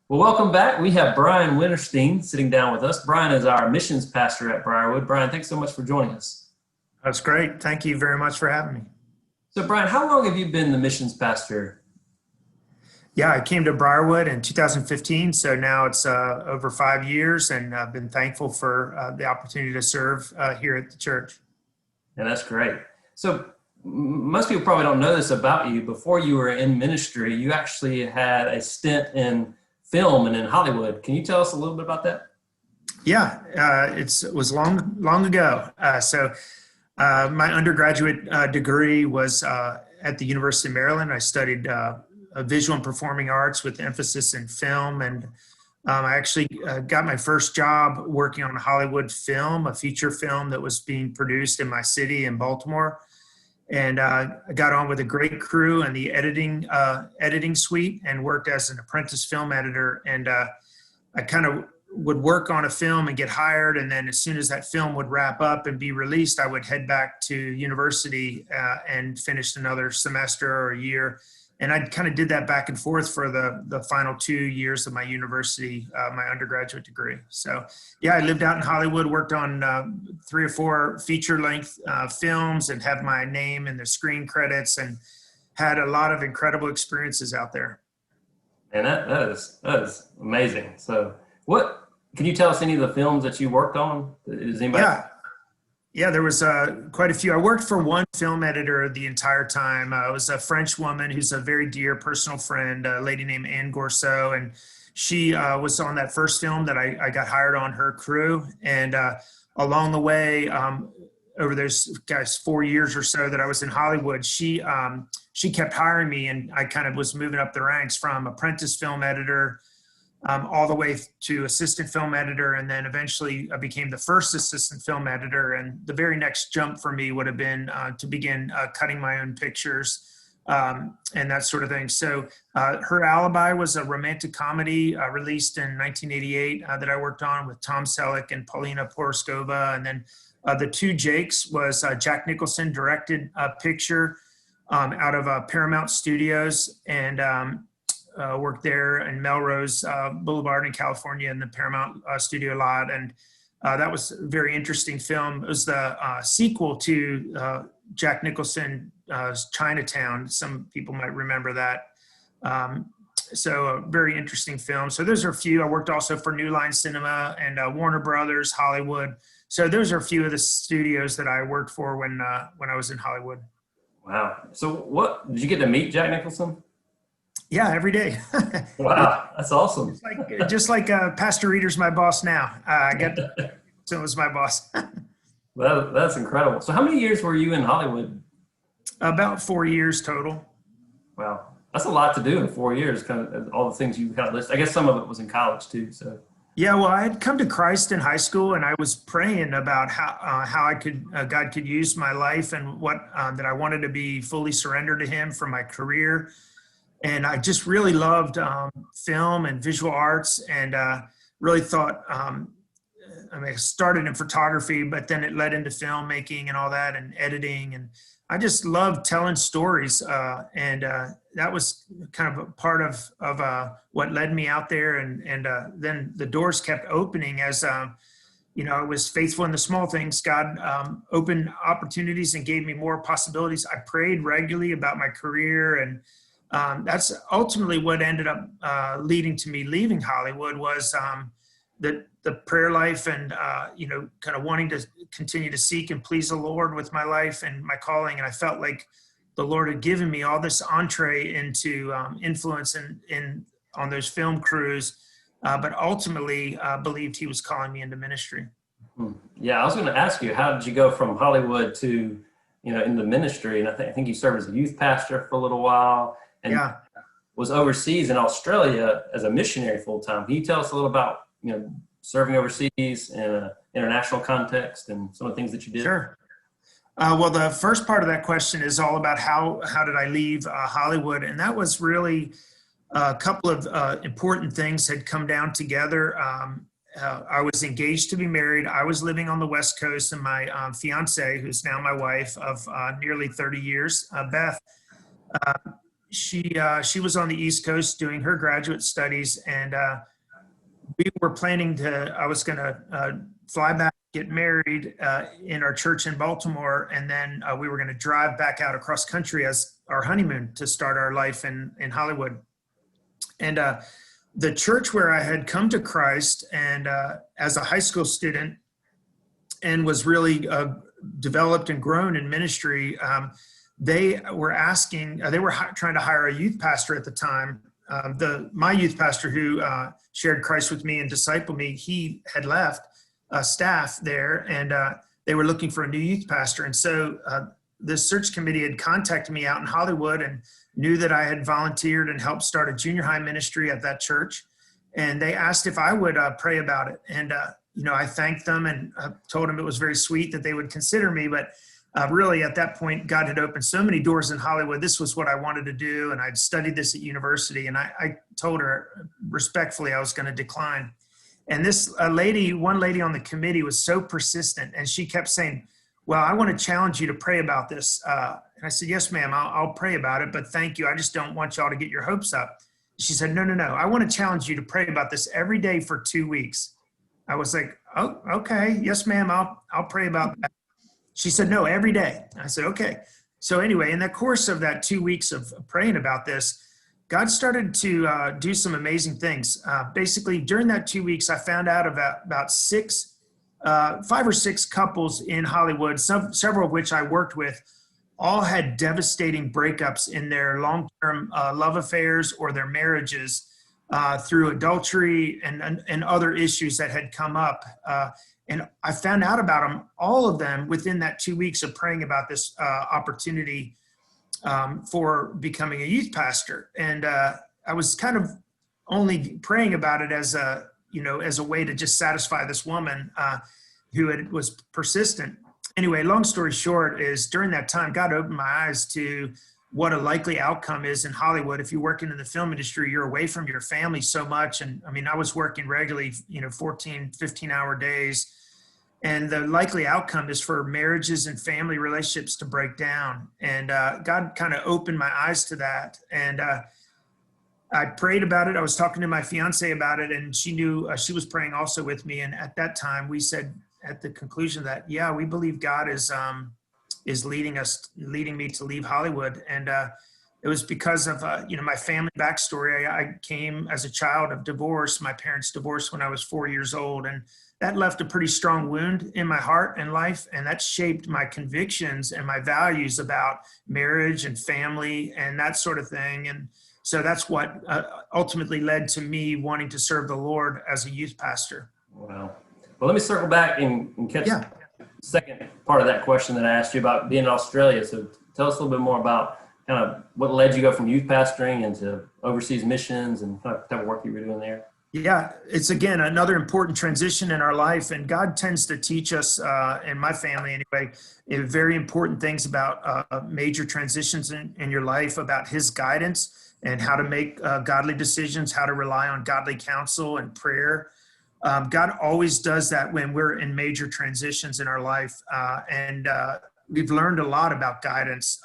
Well, welcome back. We have Bryan Wintersteen sitting down with us. Bryan is our missions pastor at Briarwood. Bryan, thanks so much for joining us. That's great. Thank you very much for having me. So, Bryan, how long have you been the missions pastor? Yeah, I came to Briarwood in 2015, so now it's over 5 years, and I've been thankful for the opportunity to serve here at the church. And that's great. So, most people probably don't know this about you. Before you were in ministry, you actually had a stint in film and in Hollywood. Can you tell us a little bit about that? Yeah, it was long ago. My undergraduate degree was at the University of Maryland. I studied visual and performing arts with emphasis in film, and I actually got my first job working on a Hollywood film, a feature film that was being produced in my city in Baltimore. And I got on with a great crew in the editing suite and worked as an apprentice film editor. And I kind of would work on a film and get hired. And then as soon as that film would wrap up and be released, I would head back to university and finish another semester or a year. And I kind of did that back and forth for the final 2 years of my university, my undergraduate degree. So, yeah, I lived out in Hollywood, worked on 3 or 4 feature-length films and have my name in the screen credits and had a lot of incredible experiences out there. And that is amazing. So, what can you tell us any of the films that you worked on? Is anybody? Yeah, there was quite a few. I worked for one film editor the entire time. It was a French woman who's a very dear personal friend, a lady named Anne Gorceau, and she was on that first film that I got hired on her crew. And along the way, over those 4 years or so that I was in Hollywood, she kept hiring me, and I kind of was moving up the ranks from apprentice film editor all the way to assistant film editor. And then eventually I became the first assistant film editor. And the very next jump for me would have been to begin cutting my own pictures and that sort of thing. So Her Alibi was a romantic comedy released in 1988 that I worked on with Tom Selleck and Paulina Poroskova. And then The Two Jakes was Jack Nicholson directed a picture out of Paramount Studios, and worked there in Melrose Boulevard in California in the Paramount studio lot. And that was a very interesting film. It was the sequel to Jack Nicholson's Chinatown. Some people might remember that. So a very interesting film. So those are a few. I worked also for New Line Cinema and Warner Brothers, Hollywood. So those are a few of the studios that I worked for when I was in Hollywood. Wow. So what, did you get to meet Jack Nicholson? Yeah, every day. Wow, that's awesome. Just like Pastor Reeder's my boss now. So it was my boss. That's incredible. So how many years were you in Hollywood? About 4 years total. Wow, that's a lot to do in 4 years. Kind of all the things you kind of list. I guess some of it was in college too. So Yeah, well, I had come to Christ in high school, and I was praying about how I could God could use my life, and what that I wanted to be fully surrendered to Him for my career. And I just really loved film and visual arts, and really thought, I started in photography, but then it led into filmmaking and all that, and editing. And I just loved telling stories. And that was kind of a part of what led me out there. And then the doors kept opening as, I was faithful in the small things. God opened opportunities and gave me more possibilities. I prayed regularly about my career, and that's ultimately what ended up leading to me leaving Hollywood, was the prayer life, and kind of wanting to continue to seek and please the Lord with my life and my calling. And I felt like the Lord had given me all this entree into influence on those film crews, but ultimately believed He was calling me into ministry. Yeah, I was going to ask you, how did you go from Hollywood to in the ministry? And I think you served as a youth pastor for a little while. And was overseas in Australia as a missionary full time. Can you tell us a little about, serving overseas in an international context and some of the things that you did? Sure. Well, the first part of that question is all about how did I leave Hollywood? And that was really a couple of important things had come down together. I was engaged to be married. I was living on the West Coast, and my fiance, who's now my wife of nearly 30 years, Beth, she was on the East Coast doing her graduate studies, and we were planning to. I was going to fly back, get married in our church in Baltimore, and then we were going to drive back out across country as our honeymoon to start our life in Hollywood. And the church where I had come to Christ and as a high school student and was really developed and grown in ministry, they were trying to hire a youth pastor at the time. My youth pastor who shared Christ with me and discipled me, he had left staff there, and they were looking for a new youth pastor. And so the search committee had contacted me out in Hollywood and knew that I had volunteered and helped start a junior high ministry at that church. And they asked if I would pray about it. And, I thanked them and told them it was very sweet that they would consider me. But really at that point, God had opened so many doors in Hollywood. This was what I wanted to do. And I'd studied this at university. And I told her respectfully I was going to decline. And this one lady on the committee was so persistent. And she kept saying, well, I want to challenge you to pray about this. And I said, yes, ma'am, I'll pray about it, but thank you. I just don't want y'all to get your hopes up. She said, no. I want to challenge you to pray about this every day for 2 weeks. I was like, oh, okay. Yes, ma'am, I'll pray about that. She said, no, every day. I said, okay. So anyway, in the course of that 2 weeks of praying about this, God started to do some amazing things. Basically, during that 2 weeks, I found out about 5 or 6 couples in Hollywood, several of which I worked with, all had devastating breakups in their long-term love affairs or their marriages through adultery and other issues that had come up. And I found out about them, all of them, within that 2 weeks of praying about this opportunity for becoming a youth pastor. And I was kind of only praying about it as a way to just satisfy this woman who was persistent. Anyway, long story short is during that time, God opened my eyes to what a likely outcome is in Hollywood. If you're working in the film industry, you're away from your family so much. And I mean, I was working regularly, 14, 15-hour days. And the likely outcome is for marriages and family relationships to break down. And God kind of opened my eyes to that. And I prayed about it. I was talking to my fiance about it, and she knew she was praying also with me. And at that time, we said at the conclusion that, yeah, we believe God is leading me to leave Hollywood. And it was because of my family backstory. I came as a child of divorce. My parents divorced when I was 4 years old, and that left a pretty strong wound in my heart and life, and that shaped my convictions and my values about marriage and family and that sort of thing. And so that's what ultimately led to me wanting to serve the Lord as a youth pastor. Wow. Well, let me circle back and catch the second part of that question that I asked you about being in Australia. So tell us a little bit more about kind of what led you to go from youth pastoring into overseas missions and what type of work you were doing there. Yeah, it's, again, another important transition in our life. And God tends to teach us, and my family anyway, very important things about major transitions in your life, about his guidance and how to make godly decisions, how to rely on godly counsel and prayer. God always does that when we're in major transitions in our life. And we've learned a lot about guidance.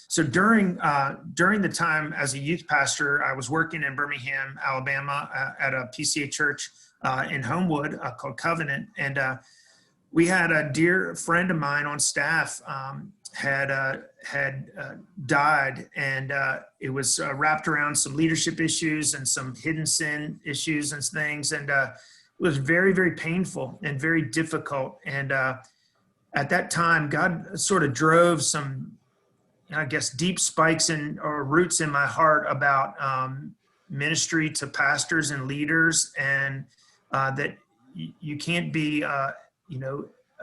So during the time as a youth pastor, I was working in Birmingham, Alabama at a PCA church in Homewood called Covenant. And we had a dear friend of mine on staff had died, and it was wrapped around some leadership issues and some hidden sin issues and things. And it was very, very painful and very difficult. And at that time, God sort of drove some, I guess, deep spikes or roots in my heart about ministry to pastors and leaders, and that you can't be,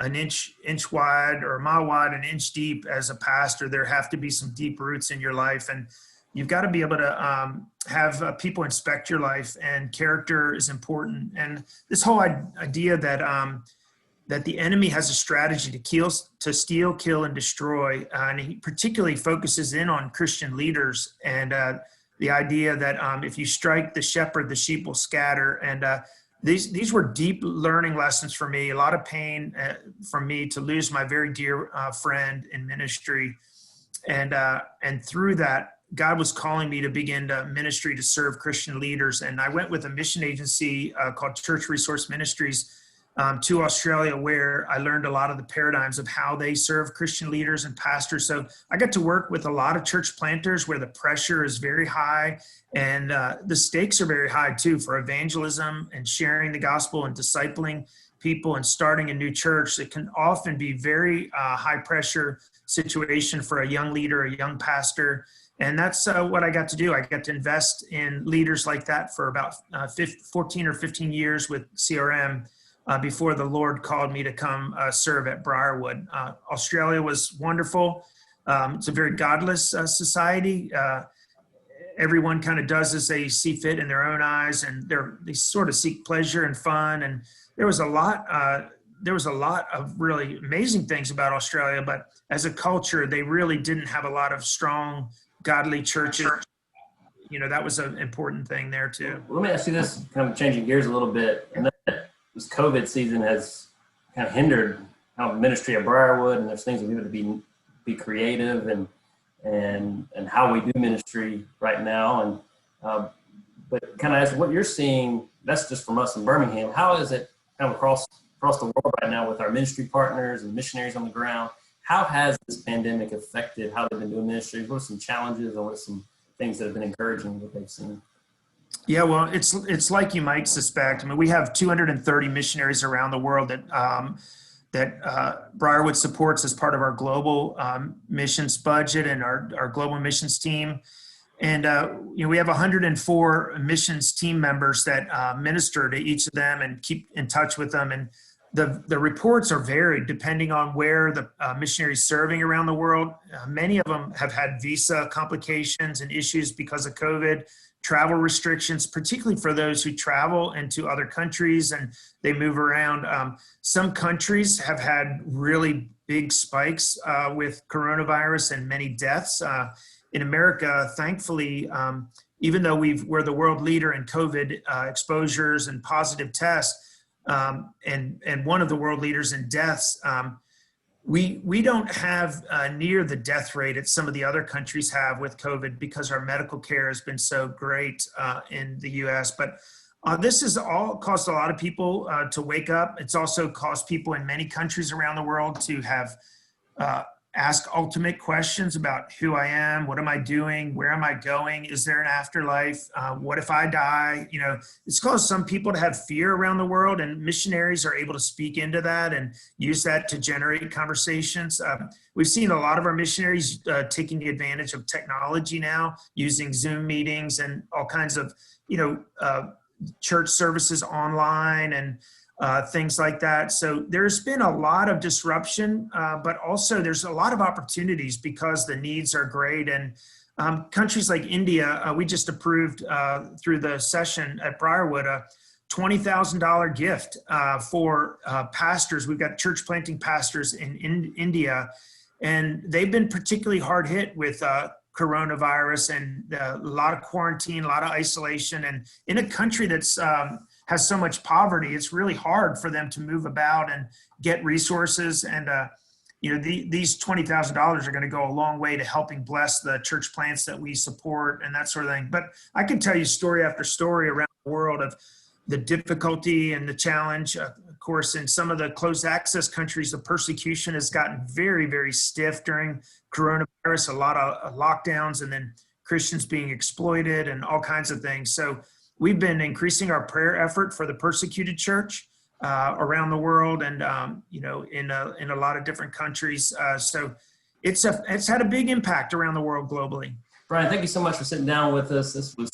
an inch wide or a mile wide, an inch deep as a pastor. There have to be some deep roots in your life, and you've got to be able to have people inspect your life, and character is important. And this whole idea that the enemy has a strategy to steal, kill, and destroy. And he particularly focuses in on Christian leaders, and the idea that if you strike the shepherd, the sheep will scatter. And these were deep learning lessons for me, a lot of pain for me to lose my very dear friend in ministry. And through that, God was calling me to begin ministry to serve Christian leaders. And I went with a mission agency called Church Resource Ministries to Australia, where I learned a lot of the paradigms of how they serve Christian leaders and pastors. So I got to work with a lot of church planters where the pressure is very high and the stakes are very high too for evangelism and sharing the gospel and discipling people and starting a new church. It can often be very high pressure situation for a young leader, a young pastor. And that's what I got to do. I got to invest in leaders like that for about 14 or 15 years with CRM before the Lord called me to come serve at Briarwood. Australia was wonderful. It's a very godless society. Everyone kind of does as they see fit in their own eyes, and they sort of seek pleasure and fun. And there was a lot of really amazing things about Australia, but as a culture, they really didn't have a lot of strong, godly churches. That was an important thing there too. Well, let me ask you this, kind of changing gears a little bit. And this COVID season has kind of hindered our ministry at Briarwood, and there's things that we have to be creative and how we do ministry right now. And but kind of as what you're seeing, that's just from us in Birmingham. How is it kind of across the world right now with our ministry partners and missionaries on the ground? How has this pandemic affected how they've been doing ministry? What are some challenges or what are some things that have been encouraging that they've seen? Yeah, well, it's like you might suspect. I mean, we have 230 missionaries around the world that Briarwood supports as part of our global missions budget and our global missions team. And we have 104 missions team members that minister to each of them and keep in touch with them. And the reports are varied depending on where the missionary is serving around the world. Many of them have had visa complications and issues because of COVID, travel restrictions, particularly for those who travel into other countries and they move around. Some countries have had really big spikes with coronavirus and many deaths. In America, thankfully, even though we're the world leader in COVID exposures and positive tests, and one of the world leaders in deaths, we don't have near the death rate that some of the other countries have with COVID because our medical care has been so great in the U.S. But this has all caused a lot of people to wake up. It's also caused people in many countries around the world to have ask ultimate questions about who I am, what am I doing, where am I going, is there an afterlife, what if I die? It's caused some people to have fear around the world, and missionaries are able to speak into that and use that to generate conversations. We've seen a lot of our missionaries taking advantage of technology now, using Zoom meetings and all kinds of, church services online and things like that. So there's been a lot of disruption, but also there's a lot of opportunities because the needs are great. And countries like India, we just approved through the session at Briarwood a $20,000 gift for pastors. We've got church planting pastors in India, and they've been particularly hard hit with coronavirus and a lot of quarantine, a lot of isolation. And in a country that's has so much poverty, it's really hard for them to move about and get resources. And, these $20,000 are going to go a long way to helping bless the church plants that we support and that sort of thing. But I can tell you story after story around the world of the difficulty and the challenge. Of course, in some of the closed access countries, the persecution has gotten very, very stiff during coronavirus, a lot of lockdowns, and then Christians being exploited and all kinds of things. So we've been increasing our prayer effort for the persecuted church around the world, and in a lot of different countries. So it's had a big impact around the world globally. Brian, thank you so much for sitting down with us. This was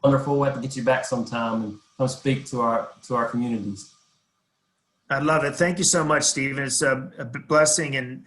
wonderful. We'll have to get you back sometime and come speak to our communities. I love it. Thank you so much, Stephen. It's a blessing. And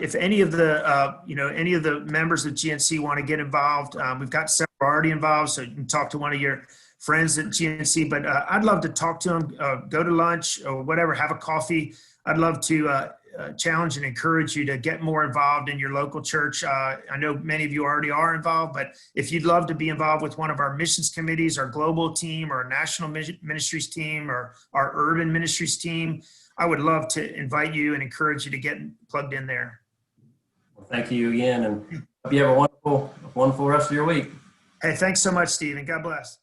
if any of the members of GNC want to get involved, we've got several already involved, so you can talk to one of your friends at GNC. But I'd love to talk to them, go to lunch or whatever, have a coffee. I'd love to challenge and encourage you to get more involved in your local church. I know many of you already are involved, but if you'd love to be involved with one of our missions committees, our global team, or our national ministries team, or our urban ministries team, I would love to invite you and encourage you to get plugged in there. Well, thank you again. And Hope you have a wonderful rest of your week. Hey, thanks so much, Stephen. God bless.